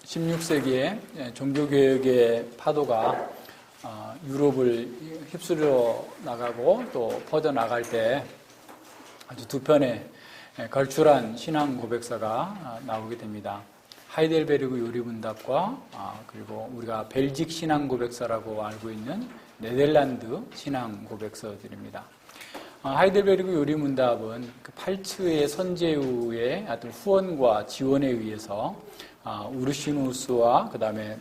16세기에 종교개혁의 파도가 유럽을 휩쓸어 나가고 또 퍼져나갈 때 아주 두 편의 걸출한 신앙 고백서가 나오게 됩니다. 하이델베르그 요리문답과 그리고 우리가 벨직 신앙 고백서라고 알고 있는 네덜란드 신앙 고백서들입니다. 하이델베르그 요리문답은 그 팔츠의 선제우의 어떤 후원과 지원에 의해서 우르시누스와 그 다음에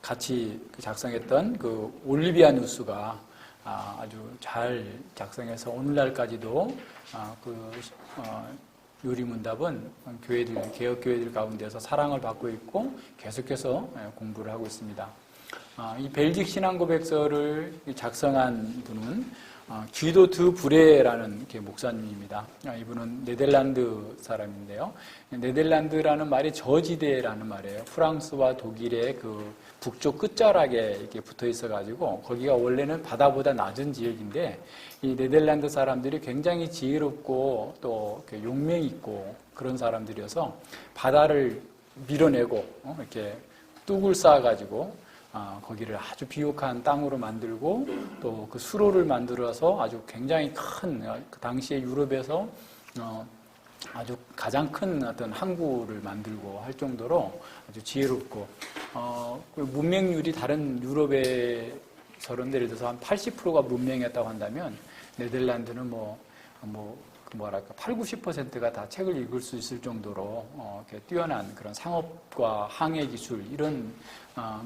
같이 작성했던 그 올리비아누스가 아주 잘 작성해서 오늘날까지도 요리문답은 개혁 교회들 가운데서 사랑을 받고 있고 계속해서 공부를 하고 있습니다. 이 벨직 신앙 고백서를 작성한 분은 귀도 드 브레라는 목사님입니다. 이분은 네덜란드 사람인데요. 네덜란드라는 말이 저지대라는 말이에요. 프랑스와 독일의 그 북쪽 끝자락에 이렇게 붙어 있어가지고 거기가 원래는 바다보다 낮은 지역인데 이 네덜란드 사람들이 굉장히 지혜롭고 또 용맹 있고 그런 사람들이어서 바다를 밀어내고 이렇게 뚝을 쌓아가지고 거기를 아주 비옥한 땅으로 만들고 또 그 수로를 만들어서 아주 굉장히 큰 그 당시에 유럽에서 아주 가장 큰 어떤 항구를 만들고 할 정도로 아주 지혜롭고 그 문맹률이 다른 유럽에서는 예를 들어서 한 80%가 문맹했다고 한다면 네덜란드는 뭐랄까 80-90%가 다 책을 읽을 수 있을 정도로 이렇게 뛰어난 그런 상업과 항해 기술 이런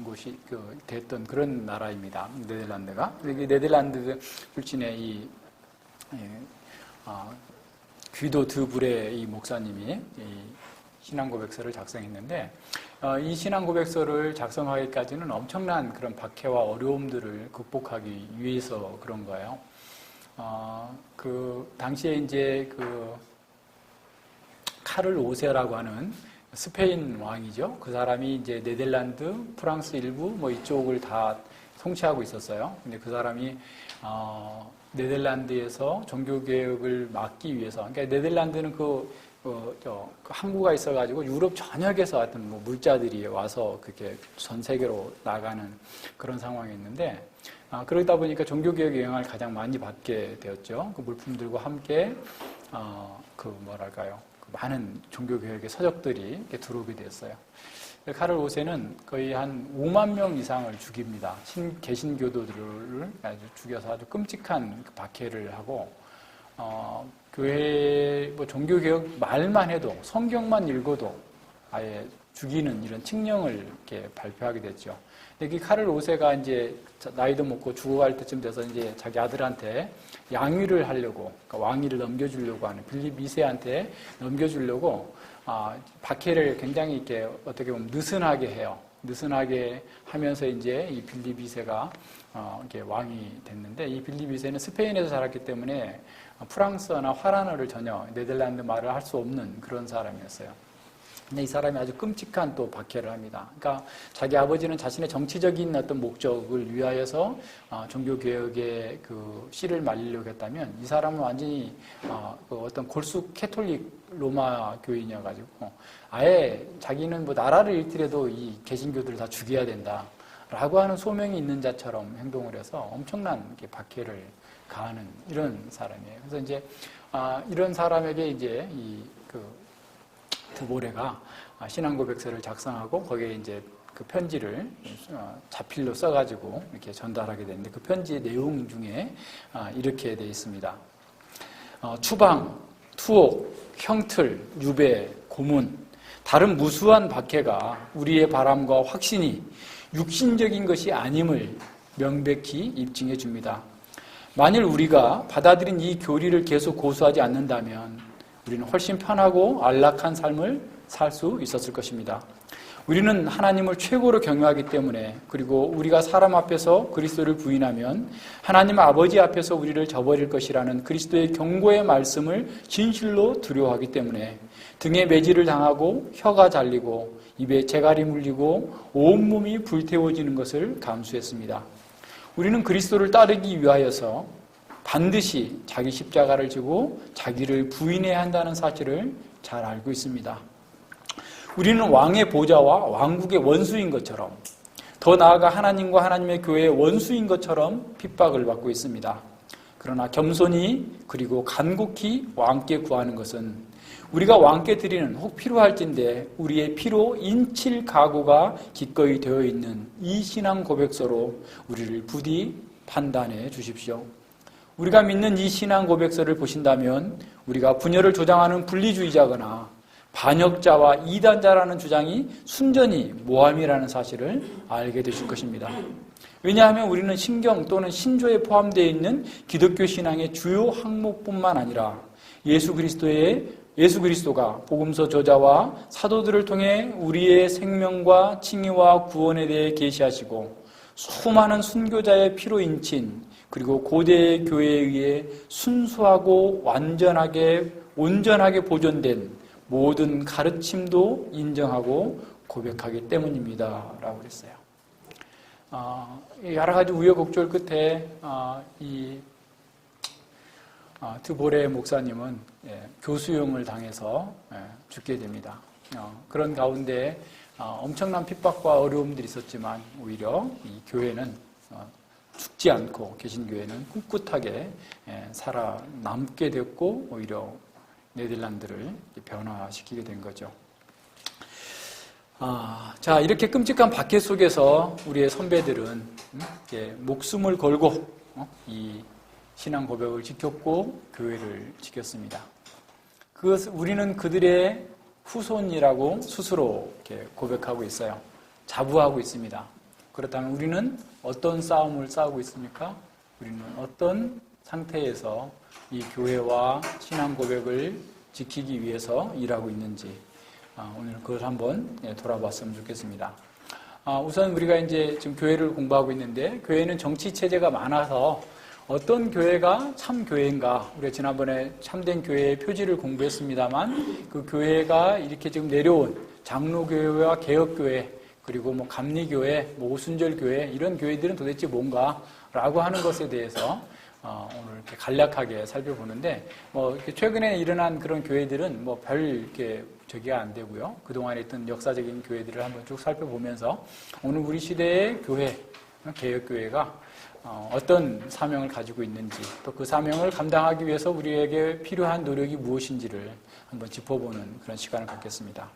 곳이 됐던 그런 나라입니다. 네덜란드가. 네덜란드 출신의 이 귀도 드 브레 이 목사님이 이 신앙 고백서를 작성했는데 이 신앙 고백서를 작성하기까지는 엄청난 그런 박해와 어려움들을 극복하기 위해서 그런 거예요. 그 당시에 이제 그 카를 5세라고 하는 스페인 왕이죠. 그 사람이 이제 네덜란드, 프랑스 일부 뭐 이쪽을 다 통치하고 있었어요. 근데 그 사람이 네덜란드에서 종교 개혁을 막기 위해서, 그러니까 네덜란드는 그 항구가 있어가지고 유럽 전역에서 하여튼 뭐 물자들이 와서 그렇게 전 세계로 나가는 그런 상황이 있는데. 그러다 보니까 종교개혁의 영향을 가장 많이 받게 되었죠. 그 물품들과 함께, 많은 종교개혁의 서적들이 이렇게 들어오게 되었어요. 카를 5세는 거의 한 5만 명 이상을 죽입니다. 개신교도들을 아주 죽여서 아주 끔찍한 박해를 하고, 교회, 종교개혁 말만 해도, 성경만 읽어도 아예 죽이는 이런 칙령을 이렇게 발표하게 됐죠. 이 카를 5세가 이제 나이도 먹고 죽어갈 때쯤 돼서 이제 자기 아들한테 양위를 하려고, 그러니까 왕위를 넘겨주려고 하는 빌립 2세한테 넘겨주려고 박해를 굉장히 이렇게 어떻게 보면 느슨하게 해요. 느슨하게 하면서 이제 이 빌립 2세가 이렇게 왕이 됐는데 이 빌립 2세는 스페인에서 자랐기 때문에 프랑스어나 화란어를 전혀 네덜란드 말을 할 수 없는 그런 사람이었어요. 근데 이 사람이 아주 끔찍한 또 박해를 합니다. 그러니까 자기 아버지는 자신의 정치적인 어떤 목적을 위하여서 종교개혁의 그 씨를 말리려고 했다면 이 사람은 완전히 어떤 골수 캐톨릭 로마 교인이어가지고 아예 자기는 뭐 나라를 잃더라도 이 개신교들을 다 죽여야 된다라고 하는 소명이 있는 자처럼 행동을 해서 엄청난 박해를 가하는 이런 사람이에요. 그래서 이제 이런 사람에게 이제 드보레가 신앙고백서를 작성하고 거기에 이제 그 편지를 자필로 써가지고 이렇게 전달하게 되는데 그 편지의 내용 중에 이렇게 되어 있습니다. 추방, 투옥, 형틀, 유배, 고문, 다른 무수한 박해가 우리의 바람과 확신이 육신적인 것이 아님을 명백히 입증해 줍니다. 만일 우리가 받아들인 이 교리를 계속 고수하지 않는다면 우리는 훨씬 편하고 안락한 삶을 살 수 있었을 것입니다. 우리는 하나님을 최고로 경외하기 때문에 그리고 우리가 사람 앞에서 그리스도를 부인하면 하나님 아버지 앞에서 우리를 저버릴 것이라는 그리스도의 경고의 말씀을 진실로 두려워하기 때문에 등에 매질을 당하고 혀가 잘리고 입에 재갈이 물리고 온몸이 불태워지는 것을 감수했습니다. 우리는 그리스도를 따르기 위하여서 반드시 자기 십자가를 지고 자기를 부인해야 한다는 사실을 잘 알고 있습니다. 우리는 왕의 보좌와 왕국의 원수인 것처럼, 더 나아가 하나님과 하나님의 교회의 원수인 것처럼 핍박을 받고 있습니다. 그러나 겸손히 그리고 간곡히 왕께 구하는 것은 우리가 왕께 드리는 혹 필요할진대 우리의 피로 인칠 각오가 기꺼이 되어 있는 이 신앙 고백서로 우리를 부디 판단해 주십시오. 우리가 믿는 이 신앙 고백서를 보신다면 우리가 분열을 조장하는 분리주의자거나 반역자와 이단자라는 주장이 순전히 모함이라는 사실을 알게 되실 것입니다. 왜냐하면 우리는 신경 또는 신조에 포함되어 있는 기독교 신앙의 주요 항목뿐만 아니라 예수 그리스도가 복음서 저자와 사도들을 통해 우리의 생명과 칭의와 구원에 대해 계시하시고 수많은 순교자의 피로 인친 그리고 고대의 교회에 의해 순수하고 온전하게 보존된 모든 가르침도 인정하고 고백하기 때문입니다. 라고 그랬어요. 여러 가지 우여곡절 끝에 이 드보레 목사님은 교수형을 당해서 죽게 됩니다. 그런 가운데 엄청난 핍박과 어려움들이 있었지만 오히려 이 교회는 죽지 않고 개신교회는 꿋꿋하게 살아남게 됐고 오히려 네덜란드를 변화시키게 된 거죠. 자, 이렇게 끔찍한 박해 속에서 우리의 선배들은 목숨을 걸고 이 신앙 고백을 지켰고 교회를 지켰습니다. 우리는 그들의 후손이라고 스스로 이렇게 고백하고 있어요. 자부하고 있습니다. 그렇다면 우리는 어떤 싸움을 싸우고 있습니까? 우리는 어떤 상태에서 이 교회와 신앙 고백을 지키기 위해서 일하고 있는지 오늘 그걸 한번 돌아봤으면 좋겠습니다. 우선 우리가 이제 지금 교회를 공부하고 있는데 교회는 정치 체제가 많아서 어떤 교회가 참 교회인가? 우리가 지난번에 참된 교회의 표지를 공부했습니다만 그 교회가 이렇게 지금 내려온 장로교회와 개혁교회 그리고 뭐 감리교회, 뭐 오순절교회 이런 교회들은 도대체 뭔가라고 하는 것에 대해서 오늘 이렇게 간략하게 살펴보는데 뭐 이렇게 최근에 일어난 그런 교회들은 뭐 별 이렇게 저기가 안 되고요. 그동안에 있던 역사적인 교회들을 한번 쭉 살펴보면서 오늘 우리 시대의 교회, 개혁교회가 어떤 사명을 가지고 있는지 또 그 사명을 감당하기 위해서 우리에게 필요한 노력이 무엇인지를 한번 짚어보는 그런 시간을 갖겠습니다.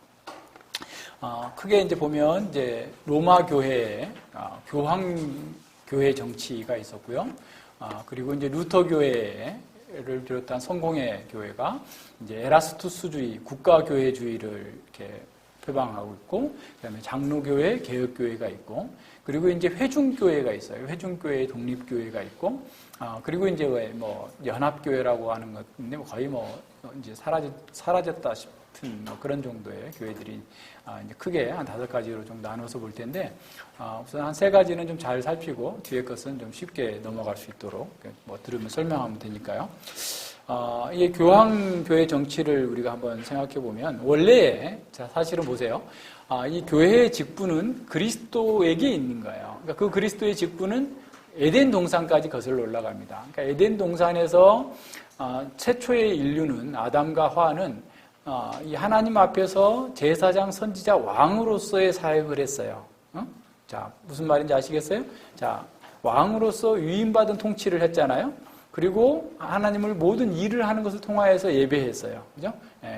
크게 이제 보면 이제 로마 교회의 교황 교회 정치가 있었고요. 그리고 이제 루터 교회를 비롯한 성공회 교회가 이제 에라스투스주의, 국가교회주의를 이렇게 표방하고 있고, 그다음에 장로교회, 개혁교회가 있고, 그리고 이제 회중교회가 있어요. 회중교회, 독립교회가 있고, 그리고 이제 뭐 연합교회라고 하는 것인데 거의 뭐 이제 사라졌다 싶은 뭐 그런 정도의 교회들이 이제 크게 한 5가지로 좀 나눠서 볼 텐데, 우선 한 3가지는 좀 잘 살피고 뒤에 것은 좀 쉽게 넘어갈 수 있도록 뭐 들으면 설명하면 되니까요. 이 교황교회 정치를 우리가 한번 생각해 보면 원래 사실은 보세요. 이 교회의 직분은 그리스도에게 있는 거예요. 그러니까 그 그리스도의 직분은 에덴 동산까지 거슬러 올라갑니다. 그러니까 에덴 동산에서 최초의 인류는 아담과 하와는 이 하나님 앞에서 제사장, 선지자, 왕으로서의 사역을 했어요. 자, 무슨 말인지 아시겠어요? 자, 왕으로서 위임받은 통치를 했잖아요. 그리고 하나님을 모든 일을 하는 것을 통하여서 예배했어요. 그죠?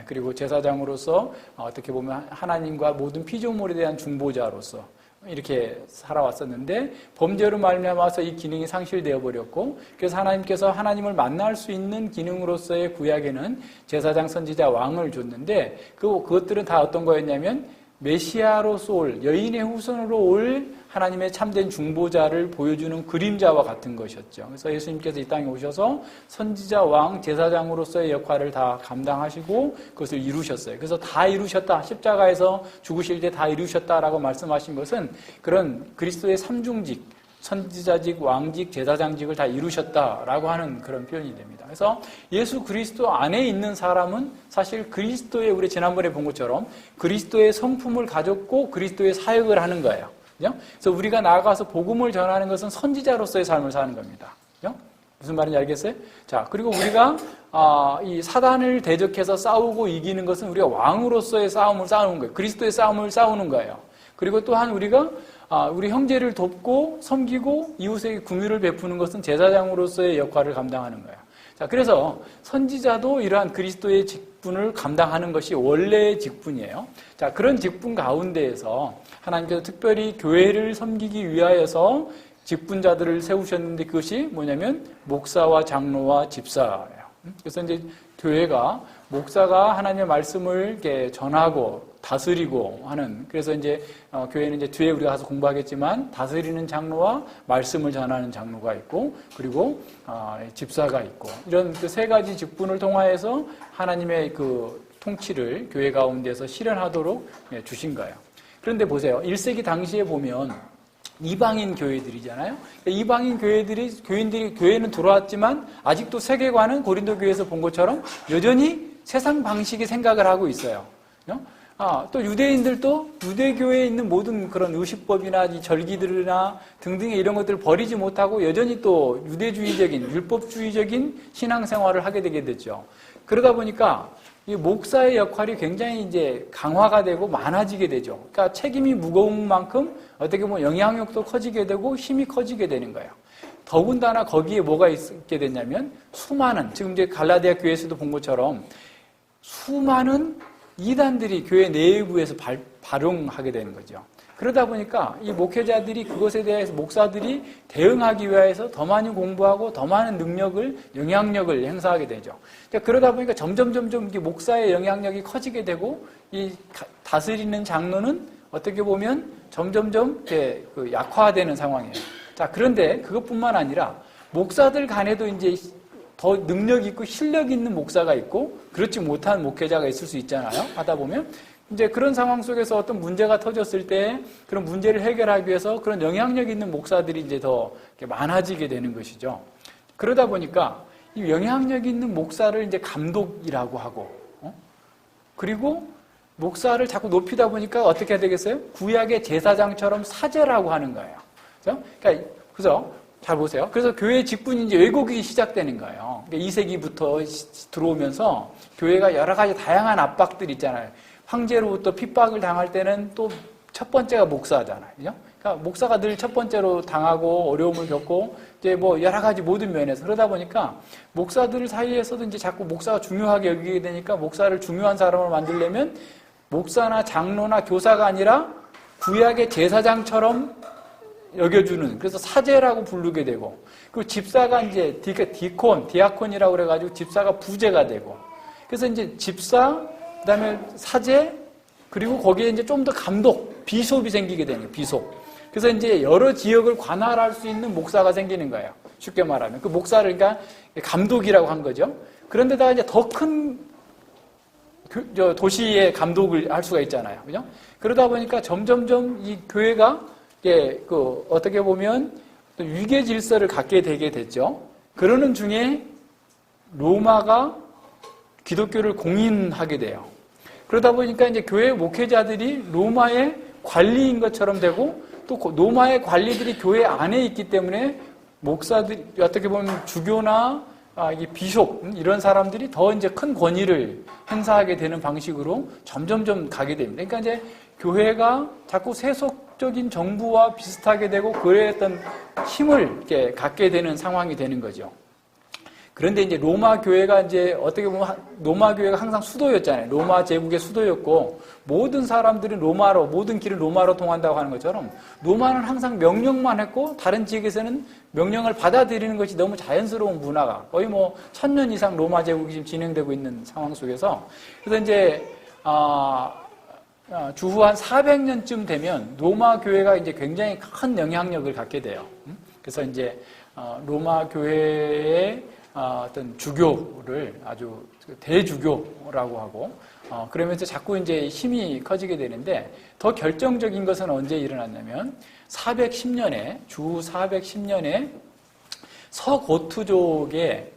그리고 제사장으로서 어떻게 보면 하나님과 모든 피조물에 대한 중보자로서 이렇게 살아왔었는데 범죄로 말미암아서 이 기능이 상실되어 버렸고 그래서 하나님께서 하나님을 만날 수 있는 기능으로서의 구약에는 제사장, 선지자, 왕을 줬는데 그것들은 다 어떤 거였냐면 메시아로서 올 여인의 후손으로 올 하나님의 참된 중보자를 보여주는 그림자와 같은 것이었죠. 그래서 예수님께서 이 땅에 오셔서 선지자, 왕, 제사장으로서의 역할을 다 감당하시고 그것을 이루셨어요. 그래서 다 이루셨다. 십자가에서 죽으실 때 다 이루셨다라고 말씀하신 것은 그런 그리스도의 삼중직, 선지자직, 왕직, 제사장직을 다 이루셨다라고 하는 그런 표현이 됩니다. 그래서 예수 그리스도 안에 있는 사람은 사실 그리스도의 우리 지난번에 본 것처럼 그리스도의 성품을 가졌고 그리스도의 사역을 하는 거예요. 그래서 우리가 나아가서 복음을 전하는 것은 선지자로서의 삶을 사는 겁니다. 무슨 말인지 알겠어요? 자, 그리고 우리가 이 사단을 대적해서 싸우고 이기는 것은 우리가 왕으로서의 싸움을 싸우는 거예요. 그리스도의 싸움을 싸우는 거예요. 그리고 또한 우리가 우리 형제를 돕고 섬기고 이웃에게 긍휼을 베푸는 것은 제사장으로서의 역할을 감당하는 거예요. 자, 그래서 선지자도 이러한 그리스도의 직분을 감당하는 것이 원래의 직분이에요. 자, 그런 직분 가운데에서 하나님께서 특별히 교회를 섬기기 위하여서 직분자들을 세우셨는데 그것이 뭐냐면 목사와 장로와 집사예요. 그래서 이제 교회가 목사가 하나님의 말씀을 이렇게 전하고 다스리고 하는, 그래서 이제 교회는 이제 뒤에 우리가 가서 공부하겠지만 다스리는 장로와 말씀을 전하는 장로가 있고, 그리고 집사가 있고, 이런 그 세 가지 직분을 통하여서 하나님의 그 통치를 교회 가운데서 실현하도록 주신 거예요. 그런데 보세요. 1세기 당시에 보면 이방인 교회들이잖아요. 이방인 교인들이 교회는 들어왔지만 아직도 세계관은 고린도 교회에서 본 것처럼 여전히 세상 방식의 생각을 하고 있어요. 또 유대인들도 유대교회에 있는 모든 그런 의식법이나 이 절기들이나 등등의 이런 것들을 버리지 못하고 여전히 또 유대주의적인, 율법주의적인 신앙생활을 하게 되게 되죠. 그러다 보니까 이 목사의 역할이 굉장히 이제 강화가 되고 많아지게 되죠. 그러니까 책임이 무거운 만큼 어떻게 보면 영향력도 커지게 되고 힘이 커지게 되는 거예요. 더군다나 거기에 뭐가 있게 됐냐면 수많은, 지금 이제 갈라디아 교회에서도 본 것처럼 수많은 이단들이 교회 내부에서 발용하게 되는 거죠. 그러다 보니까 이 목회자들이 그것에 대해서 목사들이 대응하기 위해서 더 많이 공부하고 더 많은 능력을, 영향력을 행사하게 되죠. 그러다 보니까 점점 목사의 영향력이 커지게 되고 이 다스리는 장로는 어떻게 보면 점점 약화되는 상황이에요. 자, 그런데 그것뿐만 아니라 목사들 간에도 이제 더 능력 있고 실력 있는 목사가 있고 그렇지 못한 목회자가 있을 수 있잖아요. 하다 보면 이제 그런 상황 속에서 어떤 문제가 터졌을 때 그런 문제를 해결하기 위해서 그런 영향력 있는 목사들이 이제 더 많아지게 되는 것이죠. 그러다 보니까 이 영향력 있는 목사를 이제 감독이라고 하고, 그리고 목사를 자꾸 높이다 보니까 어떻게 해야 되겠어요? 구약의 제사장처럼 사제라고 하는 거예요. 그러니까 그래서 잘 보세요. 그래서 교회 직분이 이제 왜곡이 시작되는 거예요. 그러니까 2세기부터 들어오면서 교회가 여러 가지 다양한 압박들이 있잖아요. 황제로부터 핍박을 당할 때는 또 첫 번째가 목사잖아요. 그죠? 그러니까 목사가 늘 첫 번째로 당하고 어려움을 겪고 이제 뭐 여러 가지 모든 면에서 그러다 보니까 목사들 사이에서도 이제 자꾸 목사가 중요하게 여기게 되니까 목사를 중요한 사람을 만들려면 목사나 장로나 교사가 아니라 구약의 제사장처럼 여겨주는, 그래서 사제라고 부르게 되고, 그리고 집사가 이제 디아콘이라고 그래가지고 집사가 부제가 되고, 그래서 이제 집사, 그 다음에 사제, 그리고 거기에 이제 좀 더 감독, 비숍이 생기게 되는 거예요, 비숍. 그래서 이제 여러 지역을 관할할 수 있는 목사가 생기는 거예요. 쉽게 말하면. 그 목사를 그러니까 감독이라고 한 거죠. 그런데다가 이제 더 큰 도시의 감독을 할 수가 있잖아요. 그죠? 그러다 보니까 점점점 이 교회가 어떻게 보면 위계 질서를 갖게 되게 됐죠. 그러는 중에 로마가 기독교를 공인하게 돼요. 그러다 보니까 이제 교회 목회자들이 로마의 관리인 것처럼 되고 또 로마의 관리들이 교회 안에 있기 때문에 목사들이 어떻게 보면 주교나 비숍 이런 사람들이 더 이제 큰 권위를 행사하게 되는 방식으로 점점점 가게 됩니다. 그러니까 이제 교회가 자꾸 세속적인 정부와 비슷하게 되고 그의 어떤 힘을 이렇게 갖게 되는 상황이 되는 거죠. 그런데 이제 로마 교회가 이제 어떻게 보면 로마 교회가 항상 수도였잖아요. 로마 제국의 수도였고 모든 사람들은 로마로, 모든 길은 로마로 통한다고 하는 것처럼 로마는 항상 명령만 했고 다른 지역에서는 명령을 받아들이는 것이 너무 자연스러운 문화가 거의 뭐 1000년 이상 로마 제국이 지금 진행되고 있는 상황 속에서 그래서 이제 주후 한 400년쯤 되면 로마 교회가 이제 굉장히 큰 영향력을 갖게 돼요. 그래서 이제 로마 교회의 어떤 주교를 아주 대주교라고 하고 그러면서 자꾸 이제 힘이 커지게 되는데 더 결정적인 것은 언제 일어났냐면 410년에 주후 410년에 서고투족의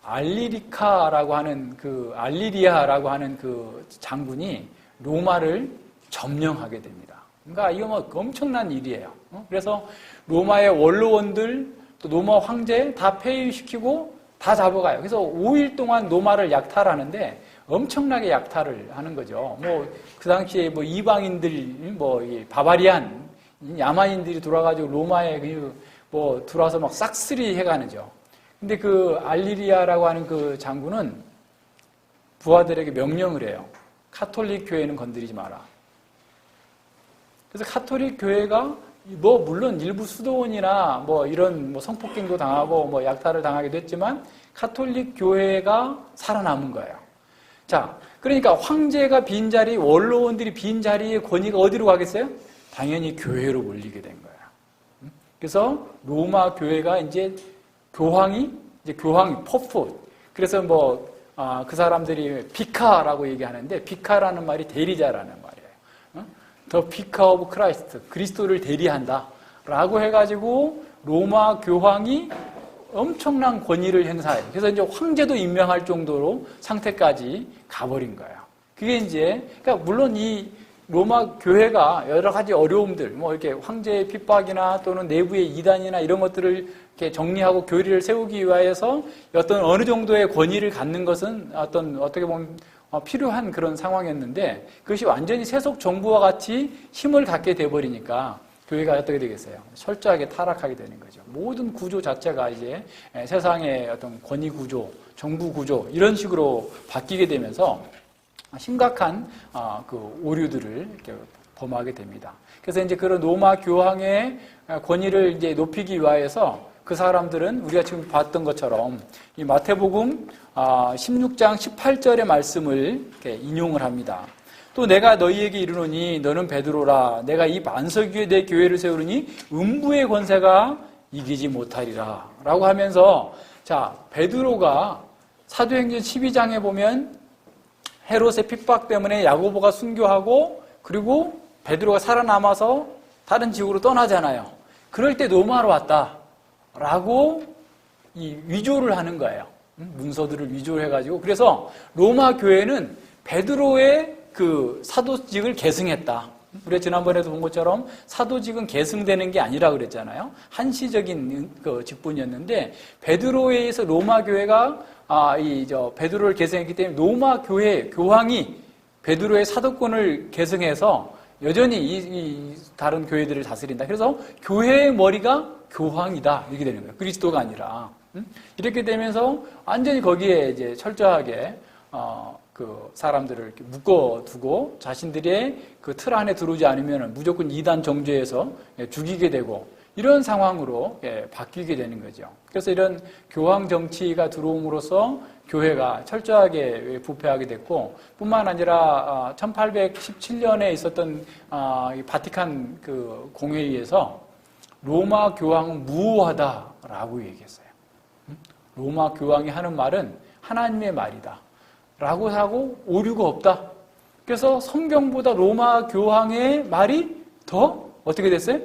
알리리아라고 하는 그 장군이 로마를 점령하게 됩니다. 그러니까 이거 뭐 엄청난 일이에요. 그래서 로마의 원로원들 또 로마 황제 다 폐위시키고 다 잡아가요. 그래서 5일 동안 로마를 약탈하는데 엄청나게 약탈을 하는 거죠. 뭐 그 당시에 뭐 이방인들, 뭐 바바리안 야만인들이 들어와가지고 로마에 뭐 들어와서 막 싹쓸이 해가는죠. 근데 그 알리리아라고 하는 그 장군은 부하들에게 명령을 해요. 카톨릭 교회는 건드리지 마라. 그래서 카톨릭 교회가 뭐 물론 일부 수도원이나 뭐 이런 뭐 성폭행도 당하고 뭐 약탈을 당하기도 했지만 카톨릭 교회가 살아남은 거예요. 자, 그러니까 황제가 빈 자리, 원로원들이 빈 자리의 권위가 어디로 가겠어요? 당연히 교회로 몰리게 된 거예요. 그래서 로마 교회가 이제 교황이 포프. 그래서 뭐 그 사람들이 비카라고 얘기하는데 비카라는 말이 대리자라는 말이에요. 더 비카 오브 크라이스트, 그리스도를 대리한다라고 해가지고 로마 교황이 엄청난 권위를 행사해요. 그래서 이제 황제도 임명할 정도로 상태까지 가버린 거예요. 그게 이제, 그러니까 물론 이 로마 교회가 여러 가지 어려움들, 뭐 이렇게 황제의 핍박이나 또는 내부의 이단이나 이런 것들을 이렇게 정리하고 교리를 세우기 위해서 어떤 어느 정도의 권위를 갖는 것은 어떻게 보면 필요한 그런 상황이었는데 그것이 완전히 세속 정부와 같이 힘을 갖게 돼버리니까 교회가 어떻게 되겠어요? 철저하게 타락하게 되는 거죠. 모든 구조 자체가 이제 세상의 어떤 권위 구조, 정부 구조 이런 식으로 바뀌게 되면서 심각한 그 오류들을 이렇게 범하게 됩니다. 그래서 이제 그런 로마 교황의 권위를 이제 높이기 위해서 그 사람들은 우리가 지금 봤던 것처럼 이 마태복음 16장 18절의 말씀을 이렇게 인용을 합니다. 또 내가 너희에게 이르노니 너는 베드로라. 내가 이 반석 위에 내 교회를 세우르니 음부의 권세가 이기지 못하리라. 라고 하면서 자, 베드로가 사도행전 12장에 보면 헤롯의 핍박 때문에 야고보가 순교하고 그리고 베드로가 살아남아서 다른 지역으로 떠나잖아요. 그럴 때 로마로 왔다라고 이 위조를 하는 거예요. 문서들을 위조를 해가지고 그래서 로마 교회는 베드로의 그 사도직을 계승했다. 우리가 지난번에도 본 것처럼 사도직은 계승되는 게 아니라 그랬잖아요. 한시적인 그 직분이었는데 베드로에 의해서 로마 교회가 베드로를 계승했기 때문에 로마 교회 교황이 베드로의 사도권을 계승해서 여전히 이 다른 교회들을 다스린다. 그래서 교회의 머리가 교황이다 이렇게 되는 거예요. 그리스도가 아니라 이렇게 되면서 완전히 거기에 이제 철저하게 그 사람들을 이렇게 묶어두고 자신들의 그 틀 안에 들어오지 않으면 무조건 이단 정죄해서 죽이게 되고 이런 상황으로 바뀌게 되는 거죠. 그래서 이런 교황 정치가 들어옴으로써 교회가 철저하게 부패하게 됐고 뿐만 아니라 1817년에 있었던 바티칸 그 공회의에서 로마 교황은 무효하다라고 얘기했어요. 로마 교황이 하는 말은 하나님의 말이다. 라고 하고 오류가 없다. 그래서 성경보다 로마 교황의 말이 더 어떻게 됐어요?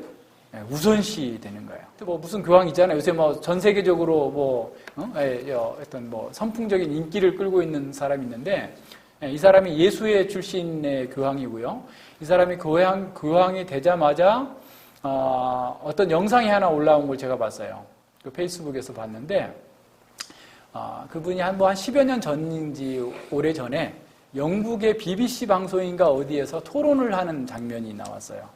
우선시 되는 거예요. 뭐 무슨 교황 있잖아요. 요새 뭐 전 세계적으로 어떤 선풍적인 인기를 끌고 있는 사람이 있는데 이 사람이 예수회 출신의 교황이고요. 이 사람이 교황이 되자마자 어떤 영상이 하나 올라온 걸 제가 봤어요. 그 페이스북에서 봤는데 그분이 한 10여 년 전인지 오래전에 영국의 BBC 방송인가 어디에서 토론을 하는 장면이 나왔어요.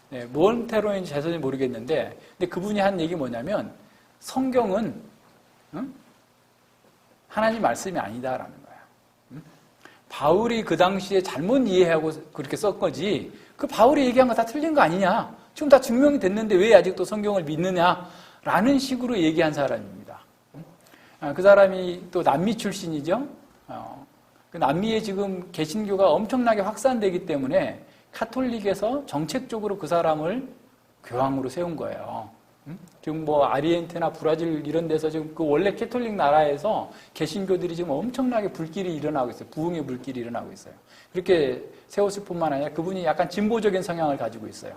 네, 뭔 토론인지 자세히 모르겠는데 근데 그분이 한 얘기 뭐냐면 성경은 하나님 말씀이 아니다라는 거야. 바울이 그 당시에 잘못 이해하고 그렇게 썼 거지 그 바울이 얘기한 거 다 틀린 거 아니냐. 지금 다 증명이 됐는데 왜 아직도 성경을 믿느냐라는 식으로 얘기한 사람입니다. 그 사람이 또 남미 출신이죠. 그 남미에 지금 개신교가 엄청나게 확산되기 때문에 카톨릭에서 정책적으로 그 사람을 교황으로 세운 거예요. 지금 아르헨티나, 브라질 이런 데서 지금 그 원래 캐톨릭 나라에서 개신교들이 지금 엄청나게 불길이 일어나고 있어요. 부흥의 불길이 일어나고 있어요. 그렇게 세웠을 뿐만 아니라 그분이 약간 진보적인 성향을 가지고 있어요.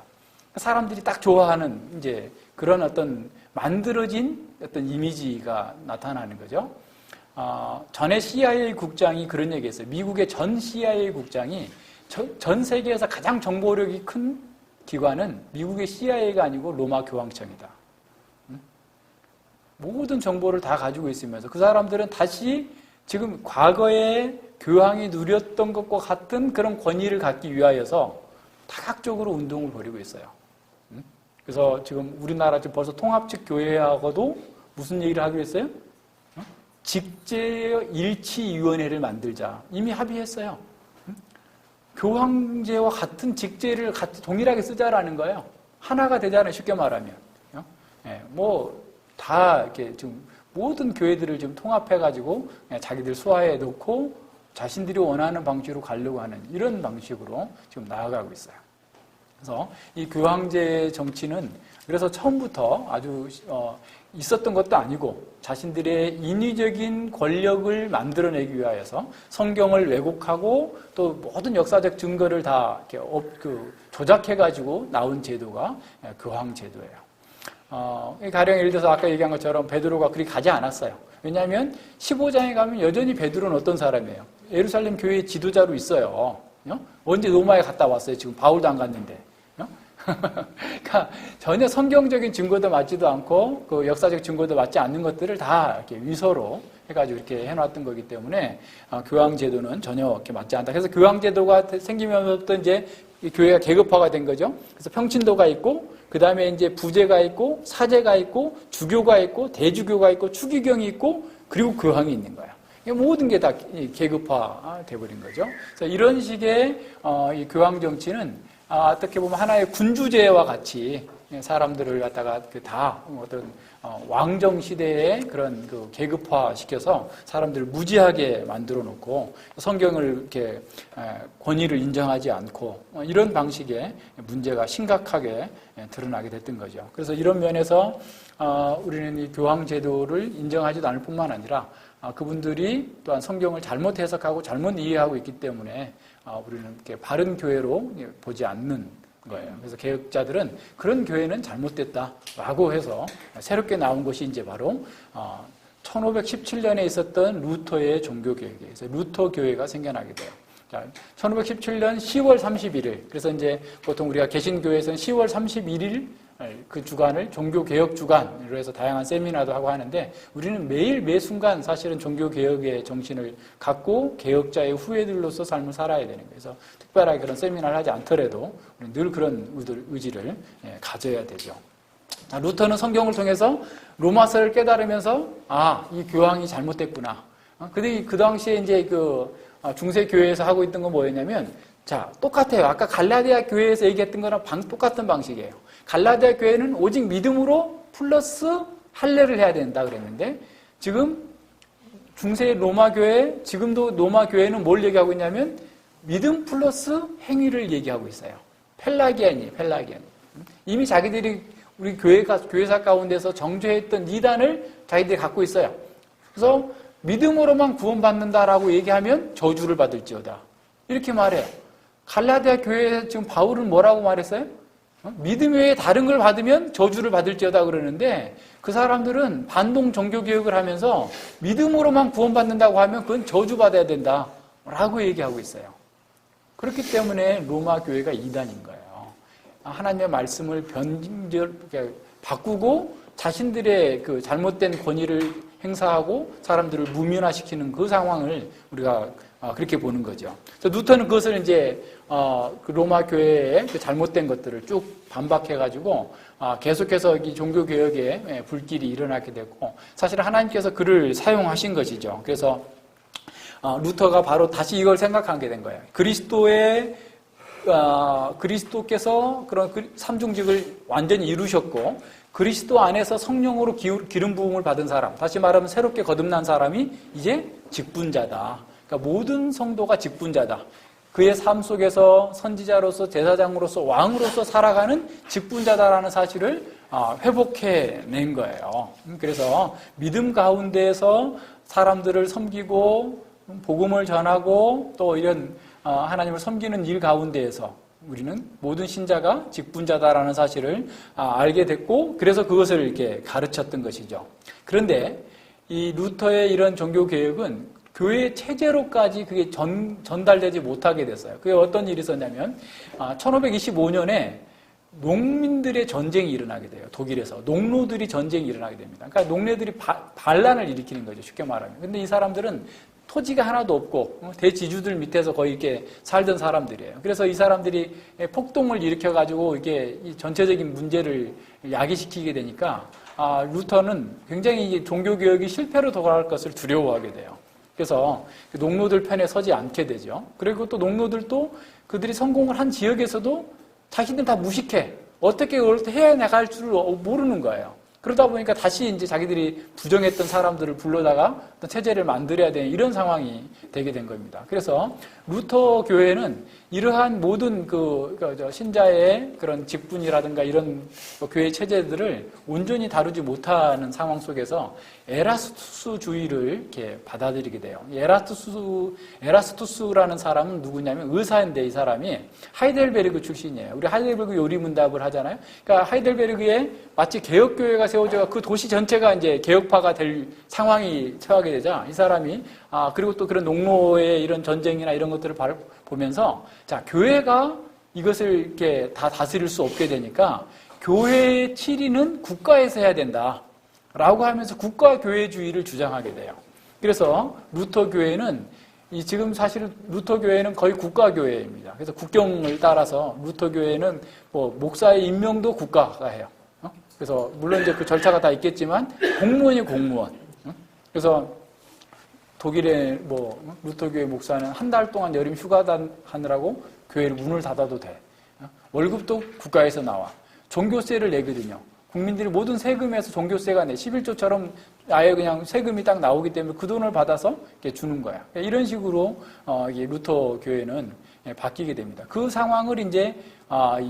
사람들이 딱 좋아하는 이제 그런 어떤 만들어진 어떤 이미지가 나타나는 거죠. 전에 CIA 국장이 그런 얘기했어요. 미국의 전 CIA 국장이 전 세계에서 가장 정보력이 큰 기관은 미국의 CIA가 아니고 로마 교황청이다. 모든 정보를 다 가지고 있으면서 그 사람들은 다시 지금 과거에 교황이 누렸던 것과 같은 그런 권위를 갖기 위하여서 다각적으로 운동을 벌이고 있어요. 그래서 지금 우리나라 지금 벌써 통합측 교회하고도 무슨 얘기를 하기로 했어요? 직제 일치위원회를 만들자. 이미 합의했어요. 교황제와 같은 직제를 같이 동일하게 쓰자라는 거예요. 하나가 되잖아요. 쉽게 말하면. 다 이렇게 지금 모든 교회들을 좀 통합해가지고 자기들 수하에 놓고 자신들이 원하는 방식으로 가려고 하는 이런 방식으로 지금 나아가고 있어요. 그래서 이 교황제 정치는 그래서 처음부터 아주 있었던 것도 아니고 자신들의 인위적인 권력을 만들어내기 위하여서 성경을 왜곡하고 또 모든 역사적 증거를 다 이렇게 조작해가지고 나온 제도가 교황 제도예요. 가령 예를 들어서 아까 얘기한 것처럼 베드로가 그리 가지 않았어요. 왜냐하면 15장에 가면 여전히 베드로는 어떤 사람이에요? 예루살렘 교회 지도자로 있어요. 언제 로마에 갔다 왔어요? 지금 바울도 안 갔는데. 그러니까 전혀 성경적인 증거도 맞지도 않고 그 역사적 증거도 맞지 않는 것들을 다 이렇게 위서로 해가지고 이렇게 해놨던 거기 때문에 교황 제도는 전혀 이렇게 맞지 않다. 그래서 교황 제도가 생기면서부터 이제 교회가 계급화가 된 거죠. 그래서 평신도가 있고 그 다음에 이제 부제가 있고 사제가 있고 주교가 있고 대주교가 있고 추기경이 있고 그리고 교황이 있는 거예요. 모든 게 다 계급화 돼버린 거죠. 그래서 이런 식의 이 교황 정치는 어떻게 보면 하나의 군주제와 같이 사람들을 갖다가 다 어떤 왕정 시대의 그런 그 계급화 시켜서 사람들을 무지하게 만들어 놓고 성경을 이렇게 권위를 인정하지 않고 이런 방식의 문제가 심각하게 드러나게 됐던 거죠. 그래서 이런 면에서 우리는 이 교황 제도를 인정하지도 않을 뿐만 아니라 그분들이 또한 성경을 잘못 해석하고 잘못 이해하고 있기 때문에 우리는 이렇게 바른 교회로 보지 않는 거예요. 그래서 개혁자들은 그런 교회는 잘못됐다라고 해서 새롭게 나온 것이 이제 바로 1517년에 있었던 루터의 종교개혁이에요. 그래서 루터 교회가 생겨나게 돼요. 자, 1517년 10월 31일. 그래서 이제 보통 우리가 개신교회에서는 10월 31일 그 주간을 종교개혁 주간으로 해서 다양한 세미나도 하고 하는데 우리는 매일 매 순간 사실은 종교개혁의 정신을 갖고 개혁자의 후예들로서 삶을 살아야 되는 거예요. 그래서 특별하게 그런 세미나를 하지 않더라도 우리는 늘 그런 의지를 가져야 되죠. 자, 루터는 성경을 통해서 로마서를 깨달으면서 이 교황이 잘못됐구나. 근데 그 당시에 이제 그 중세 교회에서 하고 있던 건 뭐였냐면 자, 똑같아요. 아까 갈라디아 교회에서 얘기했던 거랑 똑같은 방식이에요. 갈라디아 교회는 오직 믿음으로 플러스 할례를 해야 된다 그랬는데 지금 중세 로마 교회, 지금도 로마 교회는 뭘 얘기하고 있냐면 믿음 플러스 행위를 얘기하고 있어요. 펠라기안이에요. 이미 자기들이 우리 교회사 가운데서 정죄했던 이단을 자기들이 갖고 있어요. 그래서 믿음으로만 구원받는다라고 얘기하면 저주를 받을지어다. 이렇게 말해요. 갈라디아 교회에서 지금 바울은 뭐라고 말했어요? 믿음 외에 다른 걸 받으면 저주를 받을지어다 그러는데 그 사람들은 반동 종교개혁을 하면서 믿음으로만 구원받는다고 하면 그건 저주받아야 된다라고 얘기하고 있어요. 그렇기 때문에 로마 교회가 이단인 거예요. 하나님의 말씀을 바꾸고 자신들의 그 잘못된 권위를 행사하고 사람들을 무면화시키는 그 상황을 우리가 그렇게 보는 거죠. 그래서 루터는 그것을 이제 그 로마 교회의 그 잘못된 것들을 쭉 반박해가지고 계속해서 이 종교 개혁에 불길이 일어나게 됐고 사실 하나님께서 그를 사용하신 것이죠. 그래서 루터가 바로 다시 이걸 생각하게 된 거예요. 그리스도께서 그런 삼중직을 완전히 이루셨고 그리스도 안에서 성령으로 기름 부음을 받은 사람, 다시 말하면 새롭게 거듭난 사람이 이제 직분자다. 그러니까 모든 성도가 직분자다. 그의 삶 속에서 선지자로서 제사장으로서 왕으로서 살아가는 직분자다라는 사실을 회복해낸 거예요. 그래서 믿음 가운데에서 사람들을 섬기고 복음을 전하고 또 이런 하나님을 섬기는 일 가운데에서 우리는 모든 신자가 직분자다라는 사실을 알게 됐고 그래서 그것을 이렇게 가르쳤던 것이죠. 그런데 이 루터의 이런 종교 개혁은 교회 체제로까지 그게 전달되지 못하게 됐어요. 그게 어떤 일이 있었냐면 1525년에 농민들의 전쟁이 일어나게 돼요. 독일에서. 농노들이 전쟁이 일어나게 됩니다. 그러니까 농내들이 반란을 일으키는 거죠. 쉽게 말하면. 근데 이 사람들은 토지가 하나도 없고 대지주들 밑에서 거의 이렇게 살던 사람들이에요. 그래서 이 사람들이 폭동을 일으켜가지고 이게 전체적인 문제를 야기시키게 되니까 루터는 굉장히 종교개혁이 실패로 돌아갈 것을 두려워하게 돼요. 그래서 농노들 편에 서지 않게 되죠. 그리고 또 농노들도 그들이 성공을 한 지역에서도 자기들 다 무식해. 어떻게 그걸 해나갈 줄을 모르는 거예요. 그러다 보니까 다시 이제 자기들이 부정했던 사람들을 불러다가 어떤 체제를 만들어야 되는 이런 상황이 되게 된 겁니다. 그래서 루터 교회는 이러한 모든 신자의 그런 직분이라든가 이런 교회 체제들을 온전히 다루지 못하는 상황 속에서 에라스투스주의를 이렇게 받아들이게 돼요. 에라스투스라는 사람은 누구냐면 의사인데 이 사람이 하이델베르그 출신이에요. 우리 하이델베르그 요리문답을 하잖아요. 그러니까 하이델베르그에 마치 개혁교회가 세워져 그 도시 전체가 이제 개혁파가 될 상황이 처하게 되자 이 사람이 그리고 또 그런 농노의 이런 전쟁이나 이런 것들을 보면서 자, 교회가 이것을 이렇게 다 다스릴 수 없게 되니까 교회의 치리는 국가에서 해야 된다. 라고 하면서 국가교회주의를 주장하게 돼요. 그래서 루터 교회는 지금 사실 루터 교회는 거의 국가교회입니다. 그래서 국경을 따라서 루터 교회는 목사의 임명도 국가가 해요. 그래서 물론 이제 그 절차가 다 있겠지만 공무원이 공무원. 그래서 독일의 루터 교회 목사는 한 달 동안 여름 휴가 하느라고 교회를 문을 닫아도 돼. 월급도 국가에서 나와. 종교세를 내거든요. 국민들이 모든 세금에서 종교세가 내 11조처럼 아예 그냥 세금이 딱 나오기 때문에 그 돈을 받아서 이렇게 주는 거야. 이런 식으로 루터 교회는 바뀌게 됩니다. 그 상황을 이제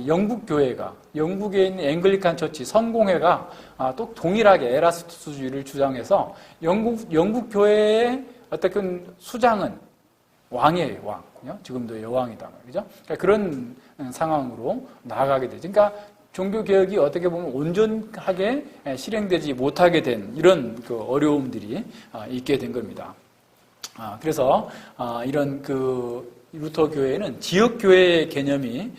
영국 교회가 영국에 있는 앵글리칸 처치 성공회가 또 동일하게 에라스투스주의를 주장해서 영국 교회의 어떤 수장은 왕이에요, 왕. 지금도 여왕이다 말이죠. 그러니까 그런 상황으로 나아가게 되죠. 그러니까 종교개혁이 어떻게 보면 온전하게 실행되지 못하게 된 이런 어려움들이 있게 된 겁니다. 그래서 이런 루터 교회는 지역교회의 개념이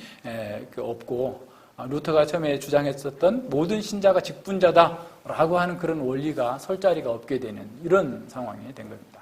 없고 루터가 처음에 주장했었던 모든 신자가 직분자다라고 하는 그런 원리가 설 자리가 없게 되는 이런 상황이 된 겁니다.